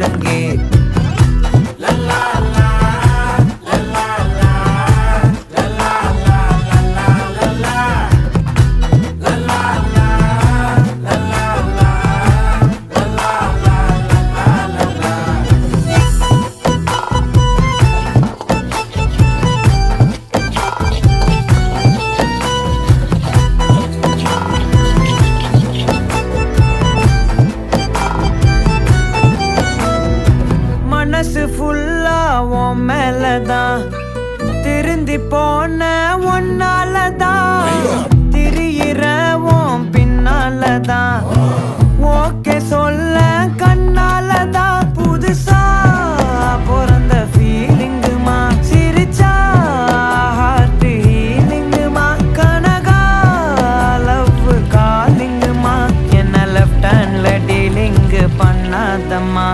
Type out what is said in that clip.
முழுங்கி மனசு ஃபுல்லா உன் மேலதான் திருந்தி போன ஒன்னாலதான் திரியிற உன் பின்னாலதான் ஓகே சொல்ல கண்ணாலதான் புதுசா பிறந்த ஃபீலிங்குமா சிரிச்சா ஹார்ட் ஹீலிங்குமா கனகா லவ் காலிங்குமா என்ன லெஃப்ட் ஹேண்ட்ல டீலிங் பண்ணாதம்மா